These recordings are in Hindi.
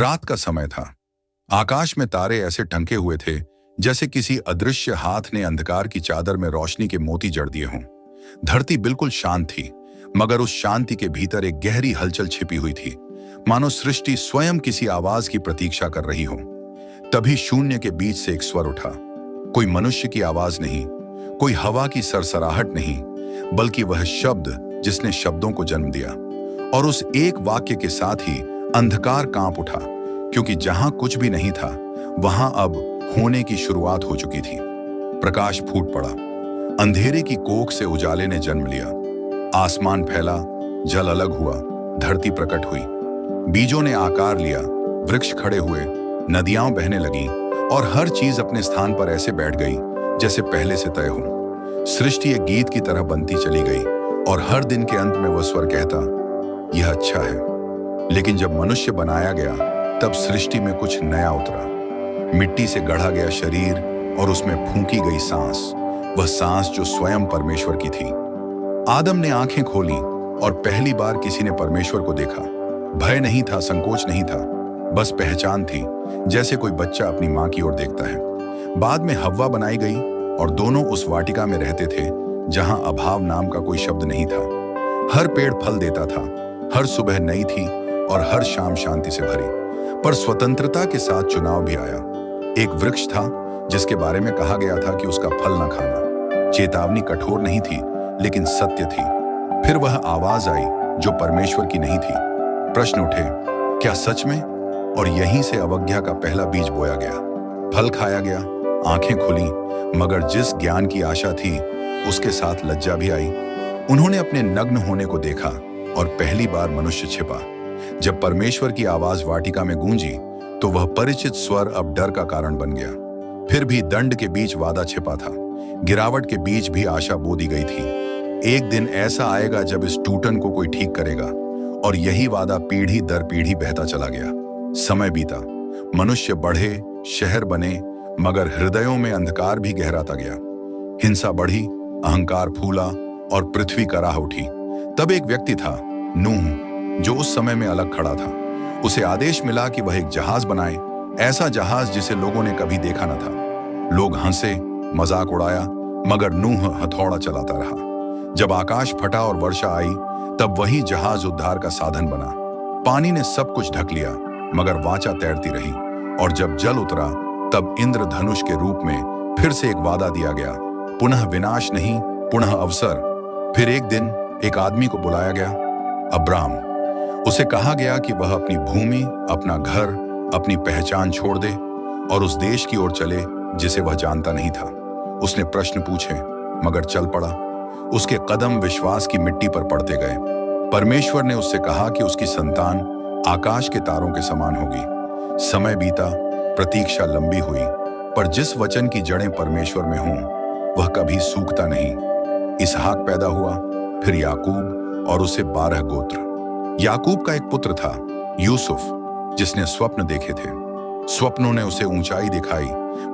रात का समय था। आकाश में तारे ऐसे टंके हुए थे जैसे किसी अदृश्य हाथ ने अंधकार की चादर में रोशनी के मोती जड़ दिए हों। धरती बिल्कुल शांत थी, मगर उस शांति के भीतर एक गहरी हलचल छिपी हुई थी, मानो सृष्टि स्वयं किसी आवाज की प्रतीक्षा कर रही हो। तभी शून्य के बीच से एक स्वर उठा। कोई मनुष्य की आवाज नहीं, कोई हवा की सरसराहट नहीं, बल्कि वह शब्द जिसने शब्दों को जन्म दिया। और उस एक वाक्य के साथ ही अंधकार कांप उठा, क्योंकि जहां कुछ भी नहीं था वहां अब होने की शुरुआत हो चुकी थी। प्रकाश फूट पड़ा, अंधेरे की कोख से उजाले ने जन्म लिया। आसमान फैला, जल अलग हुआ, धरती प्रकट हुई, बीजों ने आकार लिया, वृक्ष खड़े हुए, नदियां बहने लगीं और हर चीज अपने स्थान पर ऐसे बैठ गई जैसे पहले से तय हो। सृष्टि एक गीत की तरह बनती चली गई और हर दिन के अंत में वह स्वर कहता, यह अच्छा है। लेकिन जब मनुष्य बनाया गया तब सृष्टि में कुछ नया उतरा। मिट्टी से गढ़ा गया शरीर और उसमें फूंकी गई सांस, वह सांस जो स्वयं परमेश्वर की थी। आदम ने आंखें खोली और पहली बार किसी ने परमेश्वर को देखा। भय नहीं था, संकोच नहीं था, बस पहचान थी, जैसे कोई बच्चा अपनी मां की ओर देखता है। बाद में हव्वा बनाई गई और दोनों उस वाटिका में रहते थे जहां अभाव नाम का कोई शब्द नहीं था। हर पेड़ फल देता था, हर सुबह नई थी और हर शाम शांति से भरी। पर स्वतंत्रता के साथ चुनाव भी आया। एक वृक्ष था जिसके बारे में कहा गया था कि उसका फल न खाना। चेतावनी कठोर नहीं थी, लेकिन सत्य थी। फिर वह आवाज आई जो परमेश्वर की नहीं थी। प्रश्न उठे, क्या सच में? और यहीं से अवज्ञा का पहला बीज बोया गया। फल खाया गया, आंखें खुली, मगर जिस ज्ञान की आशा थी उसके साथ लज्जा भी आई। उन्होंने अपने नग्न होने को देखा और पहली बार मनुष्य छिपा। जब परमेश्वर की आवाज वाटिका में गूंजी तो वह परिचित स्वर अब डर का कारण बन गया। फिर भी दंड के बीच वादा छिपा था, गिरावट के बीच भी आशा बो दी गई थी। एक दिन ऐसा आएगा जब इस टूटन को कोई ठीक करेगा। और यही वादा पीढ़ी दर पीढ़ी बहता चला गया। समय बीता, मनुष्य बढ़े, शहर बने, मगर हृदयों में अंधकार भी गहराता गया। हिंसा बढ़ी, अहंकार फूला और पृथ्वी कराह उठी। तब एक व्यक्ति था, नूह, जो उस समय में अलग खड़ा था। उसे आदेश मिला कि वह एक जहाज बनाए, ऐसा जहाज जिसे लोगों ने कभी देखा न था। लोग हंसे, मजाक उड़ाया, मगर नूह हथौड़ा चलाता रहा। जब आकाश फटा और वर्षा आई, तब वही जहाज उद्धार का साधन बना। पानी ने सब कुछ ढक लिया, मगर वाचा तैरती रही। और जब जल उतरा, तब इंद्रधनुष के रूप में फिर से एक वादा दिया गया, पुनः विनाश नहीं, पुनः अवसर। फिर एक दिन एक आदमी को बुलाया गया, अब्राम। उसे कहा गया कि वह अपनी भूमि, अपना घर, अपनी पहचान छोड़ दे और उस देश की ओर चले जिसे वह जानता नहीं था। उसने प्रश्न पूछे, मगर चल पड़ा। उसके कदम विश्वास की मिट्टी पर पड़ते गए। परमेश्वर ने उससे कहा कि उसकी संतान आकाश के तारों के समान होगी। समय बीता, प्रतीक्षा लंबी हुई, पर जिस वचन की जड़ें परमेश्वर में हों, वह कभी सूखता नहीं। इसहाक पैदा हुआ, फिर याकूब और उसे 12 गोत्र। याकूब का एक पुत्र था, यूसुफ, जिसने स्वप्न देखे थे। स्वप्नों ने उसे ऊंचाई दिखाई,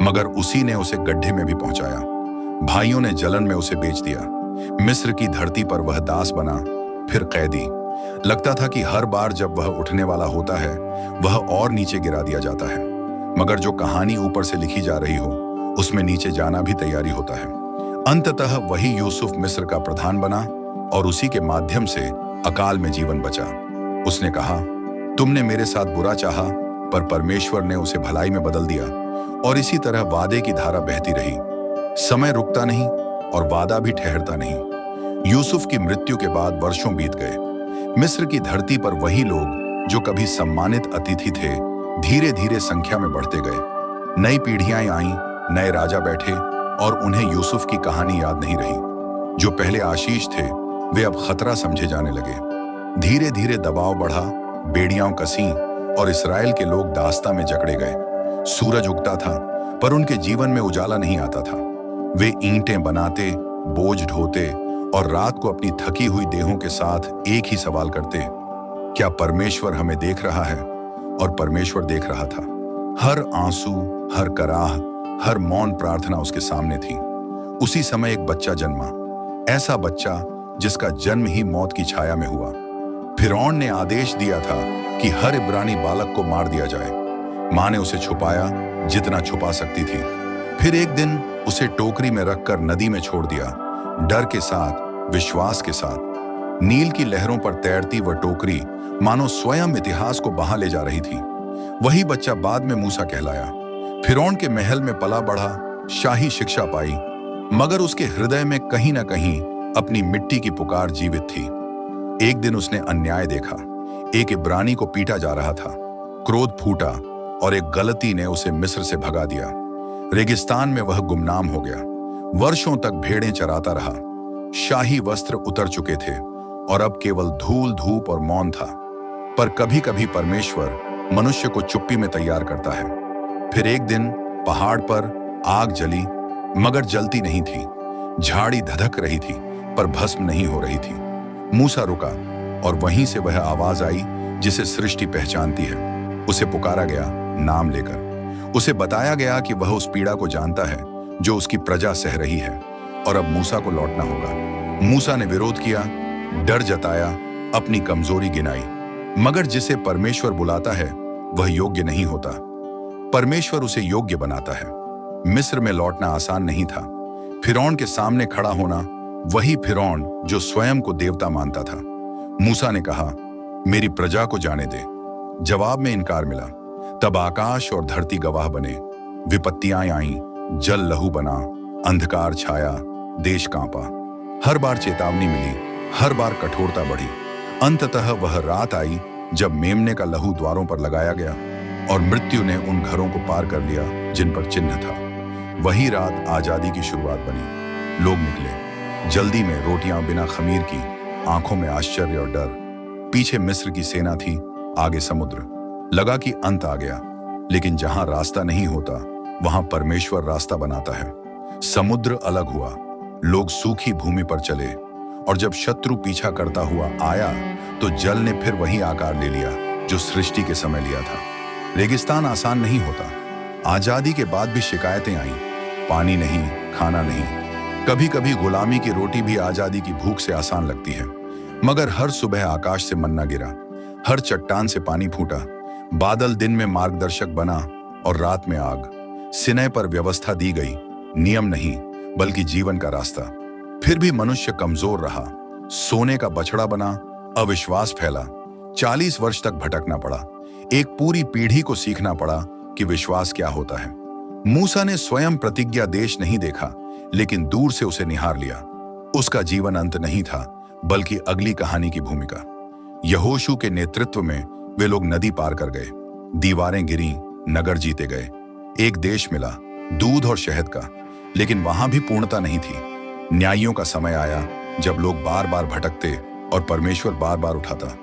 मगर उसी ने उसे गड्ढे में भी पहुंचाया। भाइयों ने जलन में उसे बेच दिया। मिस्र की धरती पर वह दास बना, फिर कैदी। लगता था कि हर बार जब वह उठने वाला होता है, वह और नीचे गिरा दिया जाता है। मगर जो कहानी ऊपर से लिखी जा रही हो, उसमें नीचे जाना भी तैयारी होता है। अंततः वही यूसुफ मिस्र का प्रधान बना और उसी के माध्यम से अकाल में जीवन बचा। उसने कहा, तुमने मेरे साथ बुरा चाहा, पर परमेश्वर ने उसे भलाई में बदल दिया। और इसी तरह वादे की धारा बहती रही। समय रुकता नहीं और वादा भी ठहरता नहीं। यूसुफ की मृत्यु के बाद वर्षों बीत गए। मिस्र की धरती पर वही लोग जो कभी सम्मानित अतिथि थे, धीरे धीरे संख्या में बढ़ते गए। नई पीढ़ियां आईं, नए राजा बैठे और उन्हें यूसुफ की कहानी याद नहीं रही। जो पहले आशीष थे, वे अब खतरा समझे जाने लगे। धीरे धीरे दबाव बढ़ा, बेड़ियां कसीं और इस्राएल के लोग दास्ता में जकड़े गए। सूरज उगता था, पर उनके जीवन में उजाला नहीं आता था। वे ईंटें बनाते, बोझ ढोते और रात को अपनी थकी हुई देहों के साथ एक ही सवाल करते, क्या परमेश्वर हमें देख रहा है? और परमेश्वर देख रहा था। हर आंसू, हर कराह, हर मौन प्रार्थना उसके सामने थी। उसी समय एक बच्चा जन्मा, ऐसा बच्चा जिसका जन्म ही मौत की छाया में हुआ। फिरौन ने आदेश दिया था कि हर इब्रानी बालक को मार दिया जाए। मां ने उसे छुपाया जितना छुपा सकती थी। फिर एक दिन उसे टोकरी में रखकर नदी में छोड़ दिया, डर के साथ, विश्वास के साथ। नील की लहरों पर तैरती वह टोकरी मानो स्वयं इतिहास को बहा ले जा रही थी। वही बच्चा बाद में मूसा कहलाया। फिरौन के महल में पला बढ़ा, शाही शिक्षा पाई, मगर उसके हृदय में कहीं ना कहीं अपनी मिट्टी की पुकार जीवित थी। एक दिन उसने अन्याय देखा। एक इब्रानी को पीटा जा रहा था। क्रोध फूटा और एक गलती ने उसे मिस्र से भगा दिया। रेगिस्तान में वह गुमनाम हो गया। वर्षों तक भेड़ें चराता रहा। शाही वस्त्र उतर चुके थे और अब केवल धूल, धूप और मौन था। पर कभी कभी परमेश्वर मनुष्य को चुप्पी में तैयार करता है। फिर एक दिन पहाड़ पर आग जली, मगर जलती नहीं थी। झाड़ी धधक रही थी पर भस्म नहीं हो रही थी। मूसा रुका और वहीं से वह आवाज आई जिसे सृष्टि पहचानती है। उसे पुकारा गया नाम लेकर। उसे बताया गया कि वह उस पीड़ा को जानता है जो उसकी प्रजा सह रही है और अब मूसा को लौटना होगा। मूसा ने विरोध किया, डर जताया, अपनी कमजोरी गिनाई, मगर जिसे परमेश्वर बुलाता है वह योग्य नहीं होता। परमेश्वर उसे योग्य बनाता है। मिस्र में लौटना आसान नहीं था। फिरौन के सामने खड़ा होना, वही फिरौन जो स्वयं को देवता मानता था। मूसा ने कहा, मेरी प्रजा को जाने दे। जवाब में इनकार मिला। तब आकाश और धरती गवाह बने। विपत्तियां आईं, जल लहू बना, अंधकार छाया, देश कांपा। हर बार चेतावनी मिली, हर बार कठोरता बढ़ी। अंततः वह रात आई जब मेमने का लहू द्वारों पर लगाया गया और मृत्यु ने उन घरों को पार कर लिया जिन पर चिन्ह था। वही रात आजादी की शुरुआत बनी। लोग निकले, जल्दी में रोटियां बिना खमीर की, आंखों में आश्चर्य और डर। पीछे मिस्र की सेना थी, आगे समुद्र। लगा कि अंत आ गया, लेकिन जहां रास्ता नहीं होता वहां परमेश्वर रास्ता बनाता है। समुद्र अलग हुआ, लोग सूखी भूमि पर चले, और जब शत्रु पीछा करता हुआ आया तो जल ने फिर वही आकार ले लिया जो सृष्टि के समय लिया था। रेगिस्तान आसान नहीं होता। आजादी के बाद भी शिकायतें आईं, पानी नहीं, खाना नहीं। कभी कभी गुलामी की रोटी भी आजादी की भूख से आसान लगती है। मगर हर सुबह आकाश से मन्ना गिरा, हर चट्टान से पानी फूटा। बादल दिन में मार्गदर्शक बना और रात में आग। सिनै पर व्यवस्था दी गई, नियम नहीं बल्कि जीवन का रास्ता। फिर भी मनुष्य कमजोर रहा, सोने का बछड़ा बना, अविश्वास फैला। 40 वर्ष तक भटकना पड़ा। एक पूरी पीढ़ी को सीखना पड़ा कि विश्वास क्या होता है। मूसा ने स्वयं प्रतिज्ञा देश नहीं देखा, लेकिन दूर से उसे निहार लिया। उसका जीवन अंत नहीं था, बल्कि अगली कहानी की भूमिका। यहोशू के नेतृत्व में वे लोग नदी पार कर गए। दीवारें गिरी, नगर जीते गए। एक देश मिला, दूध और शहद का, लेकिन वहां भी पूर्णता नहीं थी। न्यायियों का समय आया जब लोग बार बार भटकते और परमेश्वर बार बार उठाता।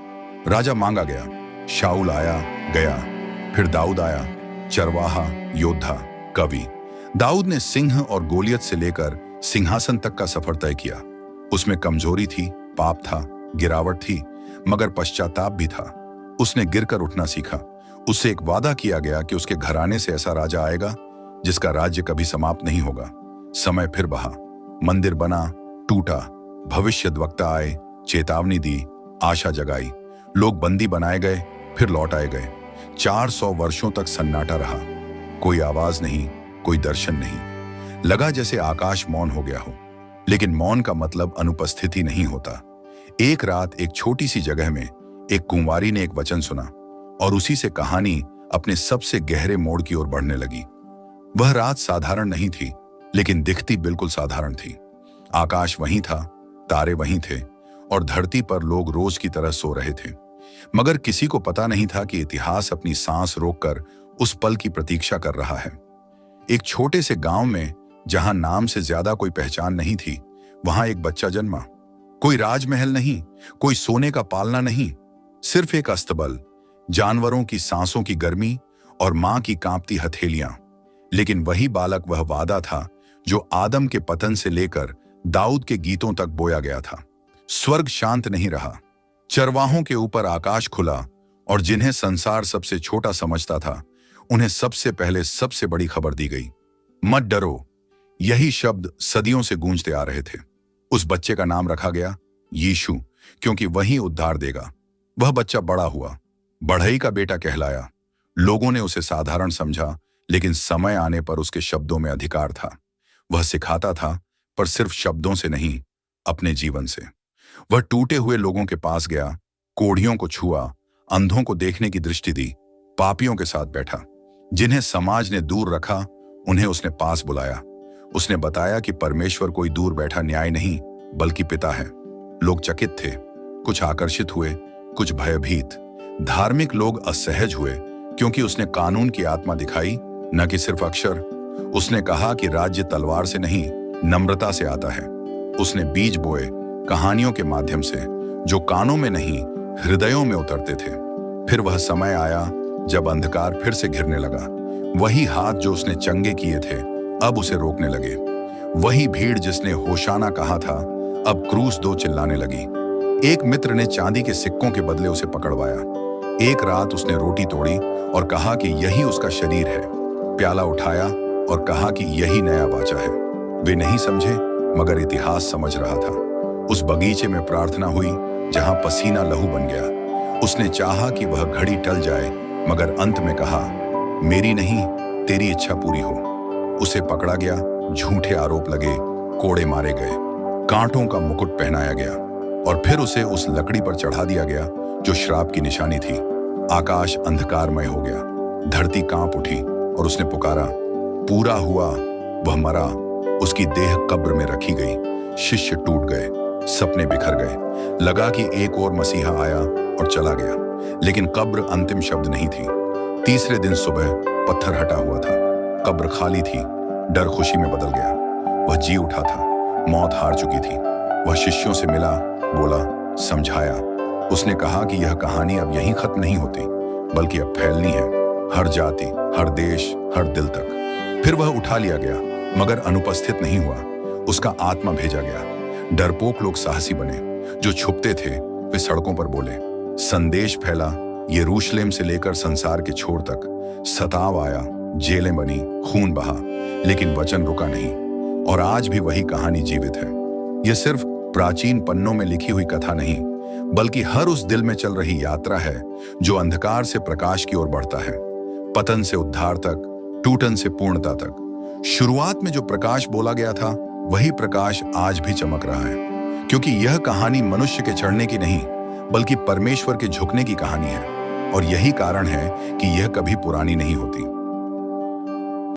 राजा मांगा गया, शाऊल आया गया, फिर दाऊद आया, चरवाहा, योद्धा, कवि। दाऊद ने सिंह और गोलियत से लेकर सिंहासन तक का सफर तय किया। उसमें कमजोरी थी, पाप था, गिरावट थी, मगर पश्चाताप भी था। उसने गिरकर उठना सीखा। उससे एक वादा किया गया कि उसके घराने से ऐसा राजा आएगा जिसका राज्य कभी समाप्त नहीं होगा। समय फिर बहा, मंदिर बना, टूटा, भविष्यद्वक्ता आए, चेतावनी दी, आशा जगाई। लोग बंदी बनाए गए, फिर लौटाए गए। 400 वर्षों तक सन्नाटा रहा। कोई आवाज नहीं, कोई दर्शन नहीं। लगा जैसे आकाश मौन हो गया हो, लेकिन मौन का मतलब अनुपस्थिति नहीं होता। एक रात एक छोटी सी जगह में एक कुंवारी ने एक वचन सुना और उसी से कहानी अपने सबसे गहरे मोड़ की ओर बढ़ने लगी। वह रात साधारण नहीं थी, लेकिन दिखती बिल्कुल साधारण थी। आकाश वहीं था, तारे वहीं थे और धरती पर लोग रोज की तरह सो रहे थे। मगर किसी को पता नहीं था कि इतिहास अपनी सांस रोककर उस पल की प्रतीक्षा कर रहा है। एक छोटे से गांव में, जहां नाम से ज्यादा कोई पहचान नहीं थी, वहां एक बच्चा जन्मा। कोई राजमहल नहीं, कोई सोने का पालना नहीं, सिर्फ एक अस्तबल, जानवरों की सांसों की गर्मी और मां की कांपती हथेलियां। लेकिन वही बालक वह वादा था जो आदम के पतन से लेकर दाऊद के गीतों तक बोया गया था। स्वर्ग शांत नहीं रहा। चरवाहों के ऊपर आकाश खुला और जिन्हें संसार सबसे छोटा समझता था, उन्हें सबसे पहले सबसे बड़ी खबर दी गई। मत डरो। यही शब्द सदियों से गूंजते आ रहे थे। उस बच्चे का नाम रखा गया यीशु, क्योंकि वही उद्धार देगा। वह बच्चा बड़ा हुआ, बढ़ई का बेटा कहलाया। लोगों ने उसे साधारण समझा, लेकिन समय आने पर उसके शब्दों में अधिकार था। वह सिखाता था, पर सिर्फ शब्दों से नहीं, अपने जीवन से। वह टूटे हुए लोगों के पास गया, कोढ़ियों को छुआ, अंधों को देखने की दृष्टि दी, पापियों के साथ बैठा। जिन्हें समाज ने दूर रखा, उन्हें उसने पास बुलाया। उसने बताया कि परमेश्वर कोई दूर बैठा न्याय नहीं, बल्कि पिता है। लोग चकित थे, कुछ आकर्षित हुए, कुछ भयभीत। धार्मिक लोग असहज हुए, क्योंकि उसने कानून की आत्मा दिखाई, न कि सिर्फ अक्षर। उसने कहा कि राज्य तलवार से नहीं, नम्रता से आता है। उसने बीज बोए कहानियों के माध्यम से, जो कानों में नहीं, हृदयों में उतरते थे। फिर वह समय आया जब अंधकार फिर से घिरने लगा। वही हाथ जो उसने चंगे किए थे, अब उसे रोकने लगे। वही भीड़ जिसने होशाना कहा था, अब क्रूस दो चिल्लाने लगी। एक मित्र ने चांदी के सिक्कों के बदले उसे पकड़वाया। एक रात उसने रोटी तोड़ी और कहा कि यही उसका शरीर है। प्याला उठाया और कहा कि यही नया वाचा है। वे नहीं समझे, मगर इतिहास समझ रहा था। उस बगीचे में प्रार्थना हुई जहां पसीना लहू बन गया। उसने चाहा कि वह घड़ी टल जाए, मगर अंत में कहा, मेरी नहीं, तेरी इच्छा पूरी हो। उसे पकड़ा गया, झूठे आरोप लगे, कोड़े मारे गए, कांटों का मुकुट पहनाया गया और फिर उसे उस लकड़ी पर चढ़ा दिया गया जो श्राप की निशानी थी। आकाश अंधकारमय हो गया, धरती कांप उठी और उसने पुकारा, पूरा हुआ। वह मरा, उसकी देह कब्र में रखी गई। शिष्य टूट गए, सपने बिखर गए। लगा कि एक और मसीहा आया और चला गया, लेकिन कब्र अंतिम शब्द नहीं थी। तीसरे दिन सुबह पत्थर हटा हुआ था, कब्र खाली थी। डर खुशी में बदल गया। वह जी उठा था, मौत हार चुकी थी। वह शिष्यों से मिला, बोला, समझाया। उसने कहा कि यह कहानी अब यहीं खत्म नहीं होती, बल्कि अब फैलनी है, हर जाति, हर देश, हर दिल तक। फिर वह उठा लिया गया, मगर अनुपस्थित नहीं हुआ। उसका आत्मा भेजा गया। डरपोक लोग साहसी बने, जो छुपते थे वे सड़कों पर बोले। संदेश फैला, यरूशलेम से लेकर संसार के छोर तक। सताव आया, जेलें बनी, खून बहा, लेकिन वचन रुका नहीं। और आज भी वही कहानी जीवित है। यह सिर्फ प्राचीन पन्नों में लिखी हुई कथा नहीं, बल्कि हर उस दिल में चल रही यात्रा है जो अंधकार से प्रकाश की ओर बढ़ता है, पतन से उद्धार तक, टूटन से पूर्णता तक। शुरुआत में जो प्रकाश बोला गया था, वही प्रकाश आज भी चमक रहा है, क्योंकि यह कहानी मनुष्य के चढ़ने की नहीं, बल्कि परमेश्वर के झुकने की कहानी है। और यही कारण है कि यह कभी पुरानी नहीं होती।